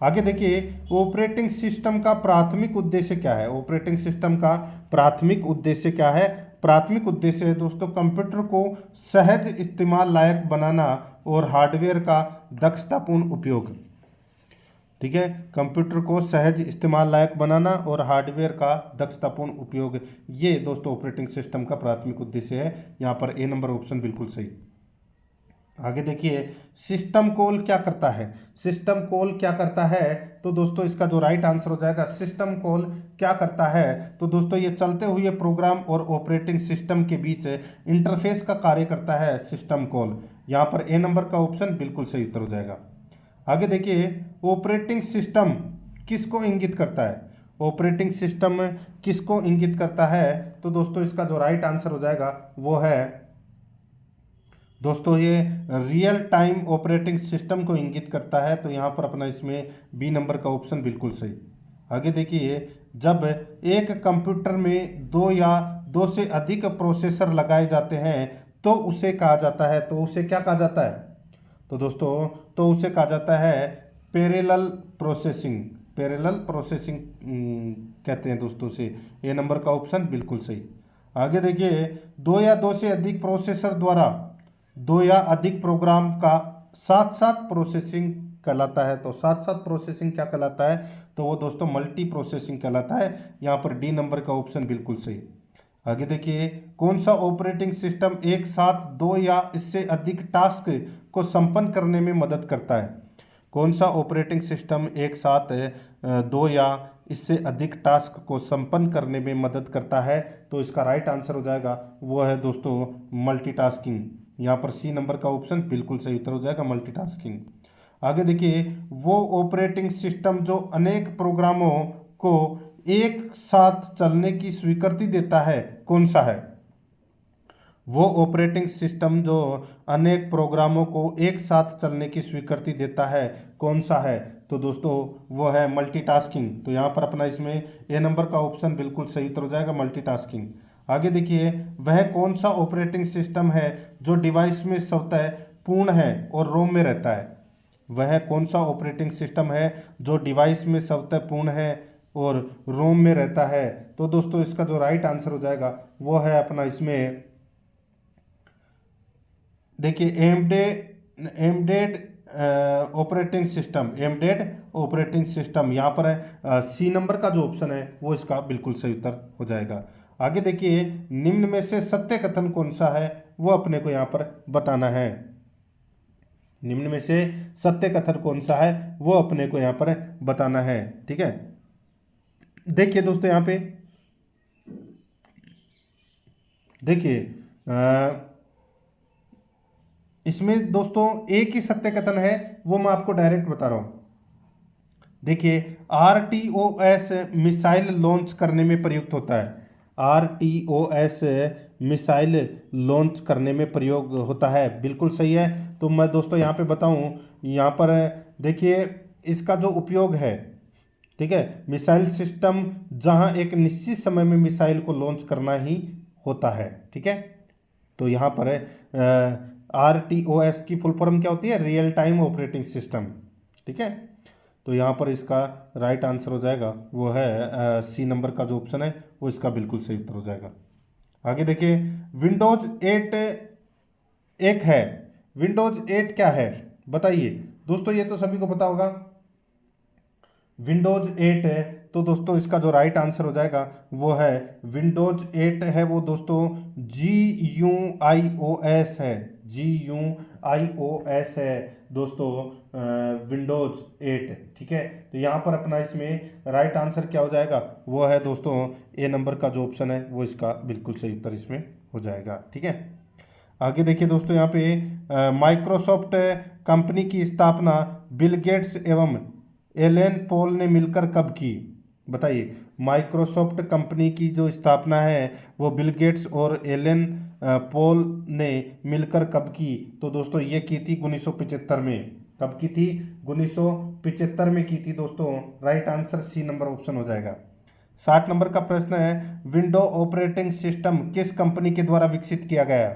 आगे देखिए, ऑपरेटिंग सिस्टम का प्राथमिक उद्देश्य क्या है। ऑपरेटिंग सिस्टम का प्राथमिक उद्देश्य क्या है। प्राथमिक उद्देश्य है दोस्तों कंप्यूटर को सहज इस्तेमाल लायक बनाना और हार्डवेयर का दक्षतापूर्ण उपयोग। ठीक है, कंप्यूटर को सहज इस्तेमाल लायक बनाना और हार्डवेयर का दक्षतापूर्ण उपयोग, ये दोस्तों ऑपरेटिंग सिस्टम का प्राथमिक उद्देश्य है। यहाँ पर ए नंबर ऑप्शन बिल्कुल सही। आगे देखिए, सिस्टम कॉल क्या करता है। सिस्टम कॉल क्या करता है, तो दोस्तों इसका जो राइट आंसर हो जाएगा, सिस्टम कॉल क्या करता है, तो दोस्तों ये चलते हुए प्रोग्राम और ऑपरेटिंग सिस्टम के बीच इंटरफेस का कार्य करता है सिस्टम कॉल। यहाँ पर ए नंबर का ऑप्शन बिल्कुल सही उत्तर हो जाएगा। आगे देखिए, ऑपरेटिंग सिस्टम किसको इंगित करता है। ऑपरेटिंग सिस्टम किसको इंगित करता है, तो दोस्तों इसका जो राइट आंसर हो जाएगा वो है दोस्तों ये रियल टाइम ऑपरेटिंग सिस्टम को इंगित करता है। तो यहाँ पर अपना इसमें बी नंबर का ऑप्शन बिल्कुल सही। आगे देखिए, जब एक कंप्यूटर में दो या दो से अधिक प्रोसेसर लगाए जाते हैं तो उसे कहा जाता है, तो उसे क्या कहा जाता है, तो दोस्तों तो उसे कहा जाता है पैरेलल प्रोसेसिंग। पैरेलल प्रोसेसिंग कहते हैं दोस्तों से। ए नंबर का ऑप्शन बिल्कुल सही। आगे देखिए, दो या दो से अधिक प्रोसेसर द्वारा दो या अधिक प्रोग्राम का साथ साथ प्रोसेसिंग कहलाता है। तो साथ साथ प्रोसेसिंग क्या कहलाता है, तो वो दोस्तों मल्टी प्रोसेसिंग कहलाता है। यहाँ पर डी नंबर का ऑप्शन बिल्कुल सही। आगे देखिए, कौन सा ऑपरेटिंग सिस्टम एक साथ दो या इससे अधिक टास्क को संपन्न करने में मदद करता है। कौन सा ऑपरेटिंग सिस्टम एक साथ दो या इससे अधिक टास्क को संपन्न करने में मदद करता है, तो इसका राइट आंसर हो जाएगा वो है दोस्तों मल्टीटास्किंग। यहाँ पर सी नंबर का ऑप्शन बिल्कुल सही उत्तर हो जाएगा, मल्टीटास्किंग। आगे देखिए, वो ऑपरेटिंग सिस्टम जो अनेक प्रोग्रामों को एक साथ चलने की स्वीकृति देता है, कौन सा है। वो ऑपरेटिंग सिस्टम जो अनेक प्रोग्रामों को एक साथ चलने की स्वीकृति देता है, कौन सा है, तो दोस्तों वो है मल्टीटास्किंग। तो यहाँ पर अपना इसमें ए नंबर का ऑप्शन बिल्कुल सही उत्तर हो जाएगा, मल्टीटास्किंग। आगे देखिए, वह कौन सा ऑपरेटिंग सिस्टम है जो डिवाइस में स्वतः पूर्ण है और रोम में रहता है। वह कौन सा ऑपरेटिंग सिस्टम है जो डिवाइस में स्वतः पूर्ण है और रोम में रहता है, तो दोस्तों इसका जो राइट आंसर हो जाएगा वो है अपना इसमें देखिए embedded operating system. Embedded operating system यहाँ पर है सी नंबर का जो ऑप्शन है वो इसका बिल्कुल सही उत्तर हो जाएगा। आगे देखिए, निम्न में से सत्य कथन कौन सा है, वो अपने को यहाँ पर बताना है। निम्न में से सत्य कथन कौन सा है वो अपने को यहाँ पर बताना है। ठीक है, देखिए दोस्तों यहाँ पे देखिए इसमें दोस्तों एक ही सत्य कथन है, वो मैं आपको डायरेक्ट बता रहा हूँ। देखिए, RTOS मिसाइल लॉन्च करने में प्रयुक्त होता है। RTOS मिसाइल लॉन्च करने में प्रयोग होता है, बिल्कुल सही है। तो मैं दोस्तों यहाँ पे बताऊँ, यहाँ पर देखिए इसका जो उपयोग है, ठीक है, मिसाइल सिस्टम जहाँ एक निश्चित समय में मिसाइल को लॉन्च करना ही होता है। ठीक है, तो यहाँ पर RTOS की फुल फॉर्म क्या होती है, रियल टाइम ऑपरेटिंग सिस्टम। ठीक है, तो यहाँ पर इसका राइट आंसर हो जाएगा वो है सी नंबर का जो ऑप्शन है वो इसका बिल्कुल सही उत्तर हो जाएगा। आगे देखिए, विंडोज 8 एक है। विंडोज 8 क्या है, बताइए दोस्तों, ये तो सभी को पता होगा विंडोज 8 है। तो दोस्तों इसका जो राइट आंसर हो जाएगा वो है विंडोज 8 है वो दोस्तों GUIOS है। GUIOS है दोस्तों विंडोज 8। ठीक है, तो यहाँ पर अपना इसमें राइट आंसर क्या हो जाएगा, वो है दोस्तों ए नंबर का जो ऑप्शन है वो इसका बिल्कुल सही उत्तर इसमें हो जाएगा। ठीक है, आगे देखिए दोस्तों, यहाँ पे माइक्रोसॉफ्ट कंपनी की स्थापना बिल गेट्स एवं एलन पॉल ने मिलकर कब की, बताइए। माइक्रोसॉफ्ट कंपनी की जो स्थापना है वो बिल गेट्स और एलन पॉल ने मिलकर कब की, तो दोस्तों ये की थी 1975 में। कब की थी, 1975 में की थी दोस्तों। Right answer C number option हो जाएगा। 60 नंबर का प्रश्न है, विंडो ऑपरेटिंग सिस्टम किस कंपनी के द्वारा विकसित किया गया?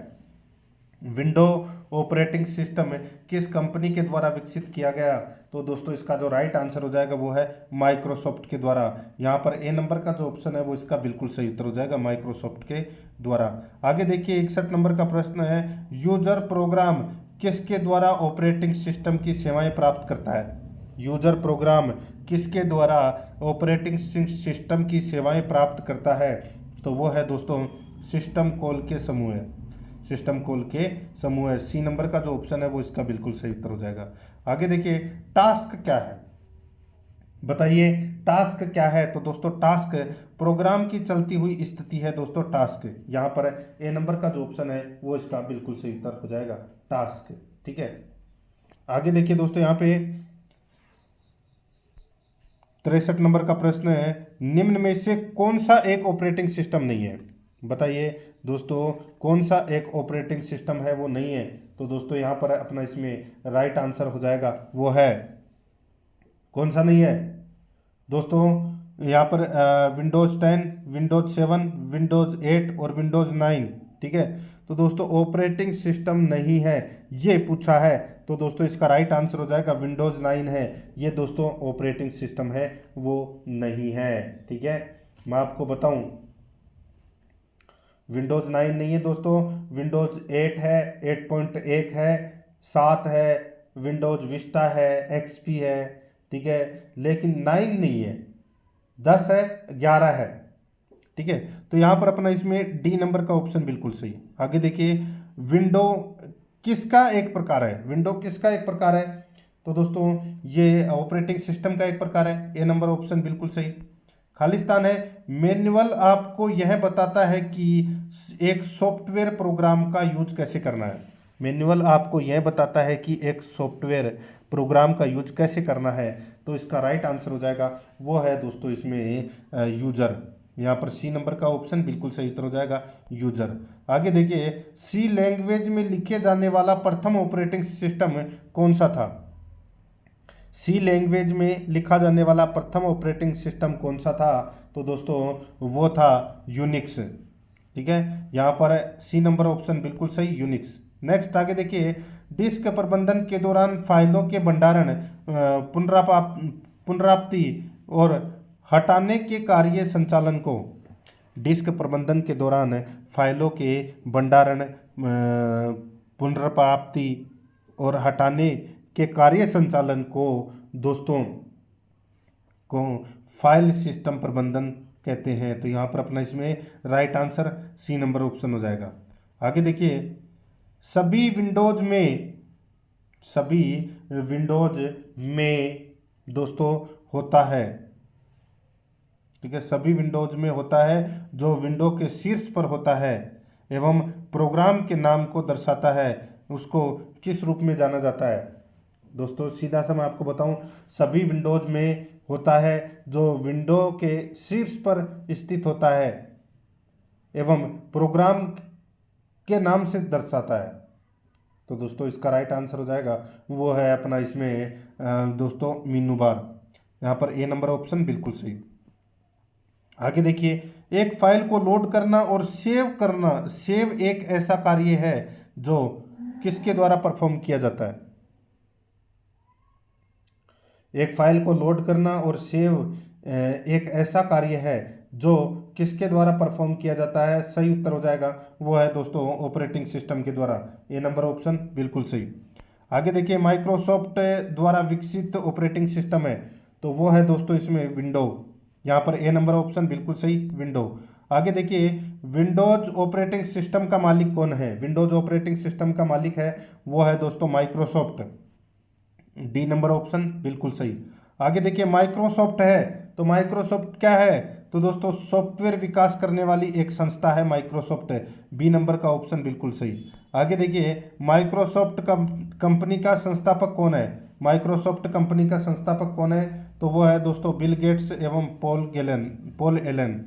विंडो ऑपरेटिंग सिस्टम किस कंपनी के द्वारा विकसित किया गया? तो दोस्तों इसका जो राइट आंसर हो जाएगा वो है माइक्रोसॉफ्ट के द्वारा। यहाँ पर ए नंबर का जो ऑप्शन है वो इसका बिल्कुल सही उत्तर हो जाएगा, माइक्रोसॉफ्ट के द्वारा। आगे देखिए 61 नंबर का प्रश्न है, यूजर प्रोग्राम किसके द्वारा ऑपरेटिंग सिस्टम की सेवाएं प्राप्त करता है? यूजर प्रोग्राम किसके द्वारा ऑपरेटिंग सिस्टम की सेवाएं प्राप्त करता है? तो वो है दोस्तों सिस्टम कॉल के समूह है, सिस्टम कॉल के समूह है। सी नंबर का जो ऑप्शन है वो इसका बिल्कुल सही उत्तर हो जाएगा। आगे देखिए टास्क क्या है, बताइए टास्क क्या है? तो दोस्तों टास्क प्रोग्राम की चलती हुई स्थिति है दोस्तों, टास्क। यहाँ पर ए नंबर का जो ऑप्शन है वो इसका बिल्कुल सही उत्तर हो जाएगा, टास्क। ठीक है, आगे देखिए दोस्तों यहाँ पे 63 नंबर का प्रश्न है, निम्न में से कौन सा एक ऑपरेटिंग सिस्टम नहीं है? बताइए दोस्तों कौन सा एक ऑपरेटिंग सिस्टम है वो नहीं है? तो दोस्तों यहाँ पर अपना इसमें राइट आंसर हो जाएगा वो है, कौन सा नहीं है दोस्तों? यहाँ पर विंडोज़ 10, विंडोज़ 7, विंडोज़ 8 और विंडोज़ 9। ठीक है, तो दोस्तों ऑपरेटिंग सिस्टम नहीं है ये पूछा है, तो दोस्तों इसका राइट आंसर हो जाएगा विंडोज़ 9 है। ये दोस्तों ऑपरेटिंग सिस्टम है वो नहीं है। ठीक है, मैं आपको बताऊं विंडोज़ 9 नहीं है दोस्तों, विंडोज़ 8 है, 8.1 है, 7 है, विंडोज़ विस्टा है, एक्सपी है। ठीक है, लेकिन 9 नहीं है, 10 है, 11 है। ठीक है, तो यहाँ पर अपना इसमें डी नंबर का ऑप्शन बिल्कुल सही। आगे देखिए विंडो किसका एक प्रकार है? विंडो किसका एक प्रकार है? तो दोस्तों ये ऑपरेटिंग सिस्टम का एक प्रकार है, ए नंबर ऑप्शन बिल्कुल सही। खालिस्तान है, मैनुअल आपको यह बताता है कि एक सॉफ्टवेयर प्रोग्राम का यूज कैसे करना है। मैनुअल आपको यह बताता है कि एक सॉफ्टवेयर प्रोग्राम का यूज कैसे करना है, तो इसका राइट आंसर हो जाएगा वो है दोस्तों इसमें यूजर। यहाँ पर सी नंबर का ऑप्शन बिल्कुल सही उत्तर हो जाएगा, यूजर। आगे देखिए सी लैंग्वेज में लिखे जाने वाला प्रथम ऑपरेटिंग सिस्टम कौन सा था? सी लैंग्वेज में लिखा जाने वाला प्रथम ऑपरेटिंग सिस्टम कौन सा था? तो दोस्तों वो था यूनिक्स। ठीक है, यहाँ पर सी नंबर ऑप्शन बिल्कुल सही, यूनिक्स। नेक्स्ट आगे देखिए डिस्क प्रबंधन के दौरान फाइलों के भंडारण, पुनरावृत्ति और हटाने के कार्य संचालन को, डिस्क प्रबंधन के दौरान फाइलों के भंडारण, पुनर्प्राप्ति और हटाने के कार्य संचालन को दोस्तों को फाइल सिस्टम प्रबंधन कहते हैं। तो यहाँ पर अपना इसमें right answer C number option हो जाएगा। आगे देखिए सभी विंडोज में दोस्तों होता है। ठीक है, सभी विंडोज में होता है जो विंडो के शीर्ष पर होता है एवं प्रोग्राम के नाम को दर्शाता है, उसको किस रूप में जाना जाता है? दोस्तों सीधा सा मैं आपको बताऊं, सभी विंडोज में होता है जो विंडो के शीर्ष पर स्थित होता है एवं प्रोग्राम के नाम से दर्शाता है। तो दोस्तों इसका राइट आंसर हो जाएगा वो है अपना इसमें दोस्तों मीनू बार। यहाँ पर ए नंबर ऑप्शन बिल्कुल सही। आगे देखिए एक फाइल को लोड करना और सेव करना, सेव एक ऐसा कार्य है जो किसके द्वारा परफॉर्म किया जाता है? एक फाइल को लोड करना और सेव एक ऐसा कार्य है जो किसके द्वारा परफॉर्म किया जाता है? सही उत्तर हो जाएगा वो है दोस्तों ऑपरेटिंग सिस्टम के द्वारा, ए नंबर ऑप्शन बिल्कुल सही। आगे देखिए माइक्रोसॉफ्ट द्वारा विकसित ऑपरेटिंग सिस्टम है, तो वो है दोस्तों इसमें विंडो। यहाँ पर ए नंबर ऑप्शन बिल्कुल सही, विंडो। आगे देखिए विंडोज ऑपरेटिंग सिस्टम का मालिक कौन है? विंडोज ऑपरेटिंग सिस्टम का मालिक है वो है दोस्तों माइक्रोसॉफ्ट, डी नंबर ऑप्शन बिल्कुल सही। आगे देखिए माइक्रोसॉफ्ट है, तो माइक्रोसॉफ्ट क्या है? तो दोस्तों सॉफ्टवेयर विकास करने वाली एक संस्था है माइक्रोसॉफ्ट, बी नंबर का ऑप्शन बिल्कुल सही। आगे देखिए माइक्रोसॉफ्ट कंपनी का संस्थापक कौन है? माइक्रोसॉफ्ट कंपनी का संस्थापक कौन है? तो वो है दोस्तों बिल गेट्स एवं पॉल एलन।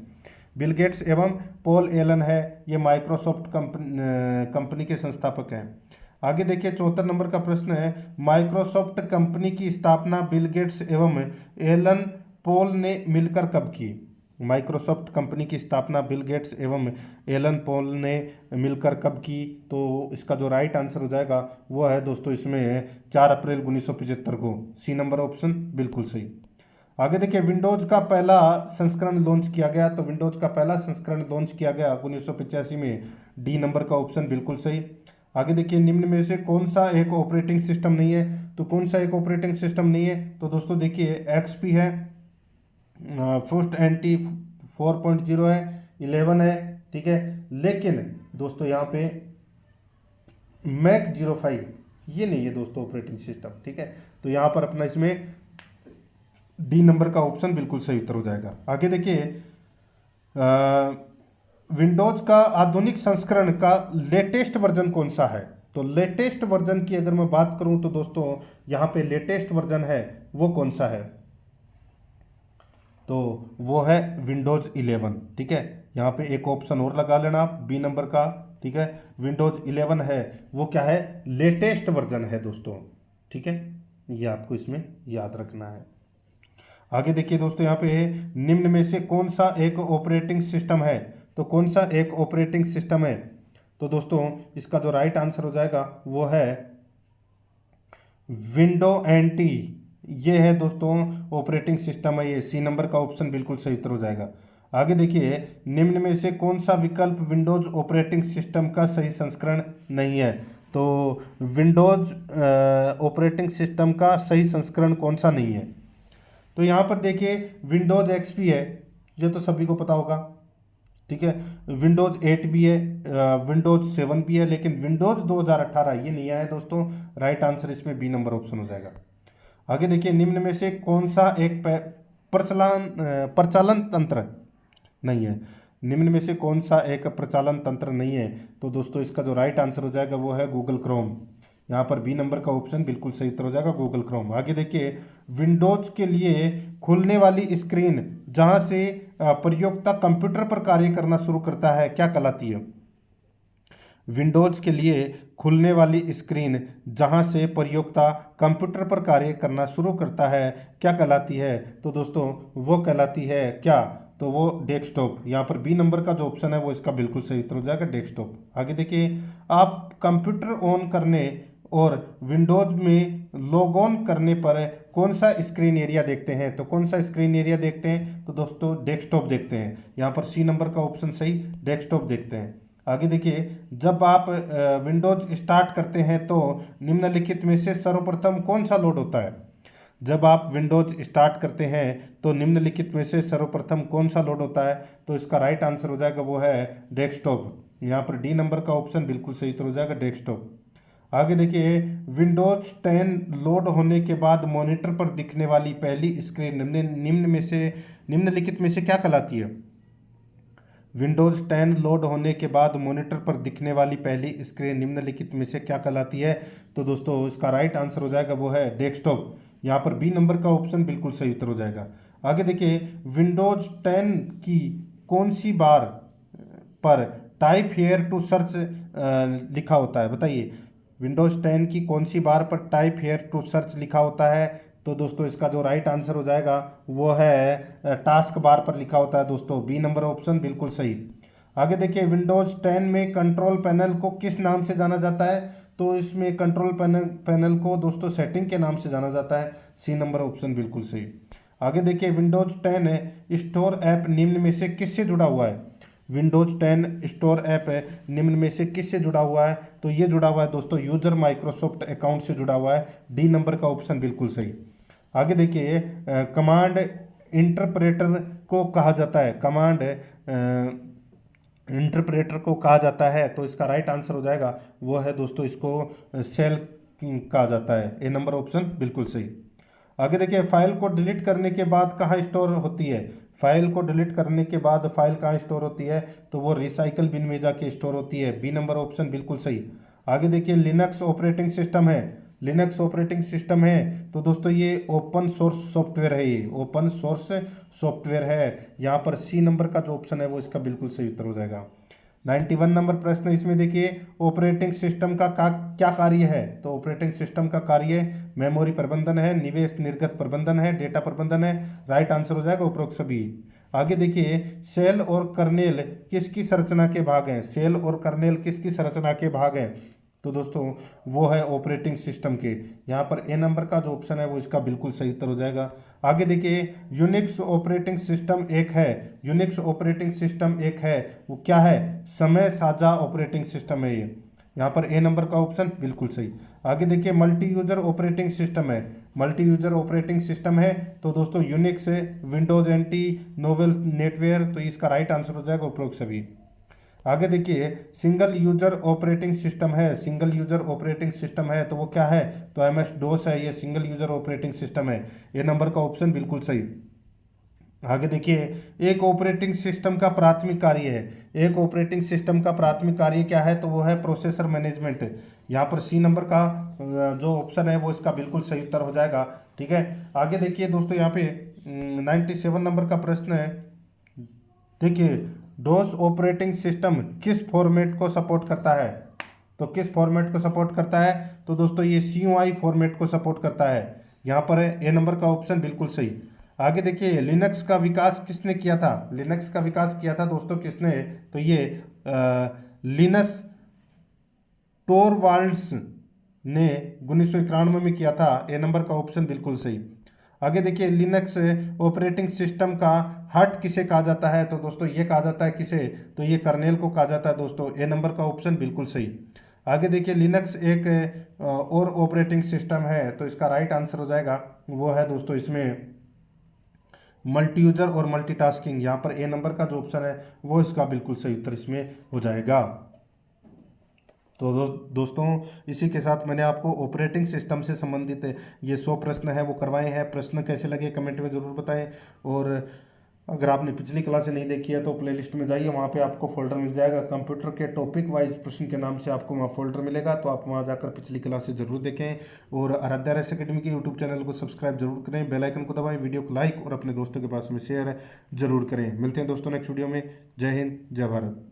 बिल गेट्स एवं पॉल एलन है ये माइक्रोसॉफ्ट कंपनी के संस्थापक हैं। आगे देखिए 74 नंबर का प्रश्न है, माइक्रोसॉफ्ट कंपनी की स्थापना बिल गेट्स एवं एलन पॉल ने मिलकर कब की? माइक्रोसॉफ्ट कंपनी की स्थापना बिल गेट्स एवं एलन पॉल ने मिलकर कब की? तो इसका जो राइट आंसर हो जाएगा वो है दोस्तों इसमें 4 अप्रैल 1975 को। सी नंबर ऑप्शन बिल्कुल सही। आगे देखिए, विंडोज का पहला संस्करण लॉन्च किया गया, तो विंडोज का पहला संस्करण लॉन्च किया गया 1985 में। डी नंबर का ऑप्शन बिल्कुल सही। आगे देखिए, निम्न में से कौन सा एक ऑपरेटिंग सिस्टम नहीं है? तो कौन सा एक ऑपरेटिंग सिस्टम नहीं है? तो दोस्तों देखिए, एक्सपी है, फर्स्ट एंटी 4.0 है, 11 है, ठीक है। लेकिन दोस्तों यहाँ पे मैक 05 ये नहीं है दोस्तों ऑपरेटिंग सिस्टम, ठीक है। तो यहाँ पर अपना इसमें डी नंबर का ऑप्शन बिल्कुल सही उत्तर हो जाएगा। आगे देखिए, विंडोज का आधुनिक संस्करण का लेटेस्ट वर्जन कौन सा है? तो लेटेस्ट वर्जन की अगर मैं बात करूं तो दोस्तों यहाँ पे लेटेस्ट वर्जन है वो कौन सा है? तो वो है विंडोज 11, ठीक है। यहाँ पे एक ऑप्शन और लगा लेना आप, बी नंबर का, ठीक है। विंडोज 11 है वो क्या है? लेटेस्ट वर्जन है दोस्तों, ठीक है। ये आपको इसमें याद रखना है। आगे देखिए दोस्तों, यहाँ पे निम्न में से कौन सा एक ऑपरेटिंग सिस्टम है? तो कौन सा एक ऑपरेटिंग सिस्टम है? तो दोस्तों इसका जो राइट आंसर हो जाएगा वो है विंडो एनटी। ये है दोस्तों ऑपरेटिंग सिस्टम है ये। सी नंबर का ऑप्शन बिल्कुल सही उत्तर हो जाएगा। आगे देखिए, निम्न में से कौन सा विकल्प विंडोज ऑपरेटिंग सिस्टम का सही संस्करण नहीं है? तो विंडोज ऑपरेटिंग सिस्टम का सही संस्करण कौन सा नहीं है? तो यहाँ पर देखिए, विंडोज एक्सपी है, ये तो सभी को पता होगा, ठीक है। विंडोज 8 भी है, विंडोज 7 भी है, लेकिन विंडोज 2018 ये नहीं आया दोस्तों। राइट आंसर इसमें बी नंबर ऑप्शन हो जाएगा। आगे देखिए, निम्न में से कौन सा एक प्रचालन तंत्र नहीं है? निम्न में से कौन सा एक प्रचालन तंत्र नहीं है? तो दोस्तों इसका जो राइट आंसर हो जाएगा वो है गूगल क्रोम। यहाँ पर बी नंबर का ऑप्शन बिल्कुल सही उत्तर हो जाएगा, गूगल क्रोम। आगे देखिए, विंडोज के लिए खुलने वाली स्क्रीन जहाँ से प्रयोक्ता कंप्यूटर पर कार्य करना शुरू करता है क्या कहलाती है? विंडोज के लिए खुलने वाली स्क्रीन जहां से प्रयोक्ता कंप्यूटर पर कार्य करना शुरू करता है क्या कहलाती है? तो दोस्तों वो कहलाती है क्या? तो वो डेस्कटॉप। यहाँ पर बी नंबर का जो ऑप्शन है वो इसका बिल्कुल सही उत्तर हो जाएगा, डेस्कटॉप। आगे देखिए, आप कंप्यूटर ऑन करने और विंडोज में लॉग ऑन करने पर कौन सा स्क्रीन एरिया देखते हैं? तो कौन सा स्क्रीन एरिया देखते हैं? तो दोस्तों डेस्कटॉप देखते हैं। यहाँ पर सी नंबर का ऑप्शन सही, डेस्कटॉप देखते हैं। आगे देखिए, जब आप विंडोज स्टार्ट करते हैं तो निम्नलिखित में से सर्वप्रथम कौन सा लोड होता है? जब आप विंडोज स्टार्ट करते हैं तो निम्नलिखित में से सर्वप्रथम कौन सा लोड होता है? तो इसका राइट आंसर हो जाएगा वो है डेस्कटॉप। यहाँ पर डी नंबर का ऑप्शन बिल्कुल सही उत्तर हो जाएगा, डेस्कटॉप। आगे देखिए, विंडोज 10 लोड होने के बाद मॉनिटर पर दिखने वाली पहली स्क्रीन निम्नलिखित में से क्या कहलाती है? विंडोज 10 लोड होने के बाद मॉनिटर पर दिखने वाली पहली स्क्रीन निम्नलिखित में से क्या कहलाती है? तो दोस्तों इसका राइट आंसर हो जाएगा वो है डेस्कटॉप। यहाँ पर बी नंबर का ऑप्शन बिल्कुल सही उत्तर हो जाएगा। आगे देखिए, विंडोज 10 की कौन सी बार पर टाइप हेयर टू सर्च लिखा होता है? बताइए, विंडोज 10 की कौन सी बार पर टाइप हेयर टू सर्च लिखा होता है? तो दोस्तों इसका जो राइट आंसर हो जाएगा वो है टास्क बार पर लिखा होता है दोस्तों, बी नंबर ऑप्शन बिल्कुल सही। आगे देखिए, विंडोज 10 में कंट्रोल पैनल को किस नाम से जाना जाता है? तो इसमें कंट्रोल पैनल को दोस्तों सेटिंग के नाम से जाना जाता है, सी नंबर ऑप्शन बिल्कुल सही। आगे देखिए, विंडोज 10 स्टोर ऐप निम्न में से किससे जुड़ा हुआ है? विंडोज 10 स्टोर ऐप निम्न में से किससे जुड़ा हुआ है? तो ये जुड़ा हुआ है दोस्तों यूजर माइक्रोसॉफ्ट अकाउंट से जुड़ा हुआ है, डी नंबर का ऑप्शन बिल्कुल सही। आगे देखिए, कमांड इंटरप्रेटर को कहा जाता है, कमांड इंटरप्रेटर को कहा जाता है, तो इसका राइट आंसर हो जाएगा वो है दोस्तों इसको सेल कहा जाता है, ए नंबर ऑप्शन बिल्कुल सही। आगे देखिए, फाइल को डिलीट करने के बाद कहाँ स्टोर होती है? फाइल को डिलीट करने के बाद फाइल कहाँ स्टोर होती है? तो वो रिसाइकल बिन में जाके स्टोर होती है, बी नंबर ऑप्शन बिल्कुल सही। आगे देखिए, लिनक्स ऑपरेटिंग सिस्टम है, लिनक्स ऑपरेटिंग सिस्टम है, तो दोस्तों ये ओपन सोर्स सॉफ्टवेयर है, ये ओपन सोर्स सॉफ्टवेयर है। यहाँ पर सी नंबर का जो ऑप्शन है वो इसका बिल्कुल सही उत्तर हो जाएगा। 91 नंबर प्रश्न इसमें देखिए, ऑपरेटिंग सिस्टम का क्या कार्य है? तो ऑपरेटिंग सिस्टम का कार्य मेमोरी प्रबंधन है, निवेश निर्गत प्रबंधन है, डेटा प्रबंधन है। राइट आंसर हो जाएगा उपरोक्त सभी। आगे देखिए, सेल और कर्नेल किसकी संरचना के भाग हैं? सेल और कर्नेल किसकी संरचना के भाग हैं? तो दोस्तों वो है ऑपरेटिंग सिस्टम के। यहाँ पर ए नंबर का जो ऑप्शन है वो इसका बिल्कुल सही उत्तर हो जाएगा। आगे देखिए, यूनिक्स ऑपरेटिंग सिस्टम एक है, यूनिक्स ऑपरेटिंग सिस्टम एक है, वो क्या है? समय साझा ऑपरेटिंग सिस्टम है ये। यहाँ पर ए नंबर का ऑप्शन बिल्कुल सही। आगे देखिए, मल्टी यूजर ऑपरेटिंग सिस्टम है, मल्टी यूजर ऑपरेटिंग सिस्टम है तो दोस्तों यूनिक्स है, विंडोज एनटी, नोवेल नेटवेयर, तो इसका राइट आंसर हो जाएगा उपरोक्त सभी। आगे देखिए, सिंगल यूजर ऑपरेटिंग सिस्टम है, सिंगल यूजर ऑपरेटिंग सिस्टम है तो वो क्या है? तो एम एस डोस है, ये सिंगल यूजर ऑपरेटिंग सिस्टम है। ए नंबर का ऑप्शन बिल्कुल सही। आगे देखिए, एक ऑपरेटिंग सिस्टम का प्राथमिक कार्य है, एक ऑपरेटिंग सिस्टम का प्राथमिक कार्य क्या है? तो वो है प्रोसेसर मैनेजमेंट। यहाँ पर सी नंबर का जो ऑप्शन है वो इसका बिल्कुल सही उत्तर हो जाएगा। ठीक है, आगे देखिए दोस्तों, यहाँ पे 97 नंबर का प्रश्न है। देखिए, डोस ऑपरेटिंग सिस्टम किस फॉर्मेट को सपोर्ट करता है? तो किस फॉर्मेट को सपोर्ट करता है? तो दोस्तों ये CUI फॉर्मेट को सपोर्ट करता है। यहाँ पर है ए नंबर का ऑप्शन बिल्कुल सही। आगे देखिए, लिनक्स का विकास किसने किया था? लिनक्स का विकास किया था दोस्तों किसने? तो ये लिनस टोरवाल्ड्स ने 1991 में किया था। ए नंबर का ऑप्शन बिल्कुल सही। आगे देखिए, लिनक्स ऑपरेटिंग सिस्टम का हार्ट किसे कहा जाता है? तो दोस्तों ये कहा जाता है किसे? तो ये कर्नेल को कहा जाता है दोस्तों। ए नंबर का ऑप्शन बिल्कुल सही। आगे देखिए, लिनक्स एक और ऑपरेटिंग सिस्टम है तो इसका राइट आंसर हो जाएगा वो है दोस्तों इसमें मल्टी यूजर और मल्टीटास्किंग। यहाँ पर ए नंबर का जो ऑप्शन है वो इसका बिल्कुल सही उत्तर इसमें हो जाएगा। तो दोस्तों इसी के साथ मैंने आपको ऑपरेटिंग सिस्टम से संबंधित ये 100 प्रश्न हैं वो करवाए हैं। प्रश्न कैसे लगे कमेंट में ज़रूर बताएं। और अगर आपने पिछली क्लासें नहीं देखी है तो प्लेलिस्ट में जाइए, वहाँ पे आपको फोल्डर मिल जाएगा कंप्यूटर के टॉपिक वाइज प्रश्न के नाम से, आपको वहाँ फोल्डर मिलेगा, तो आप वहाँ जाकर पिछली क्लासें जरूर देखें। और आराध्या रेस अकेडमी के यूट्यूब चैनल को सब्सक्राइब जरूर करें, बेल आइकन को दबाएं, वीडियो को लाइक और अपने दोस्तों के पास में शेयर जरूर करें। मिलते हैं दोस्तों नेक्स्ट वीडियो में। जय हिंद, जय भारत।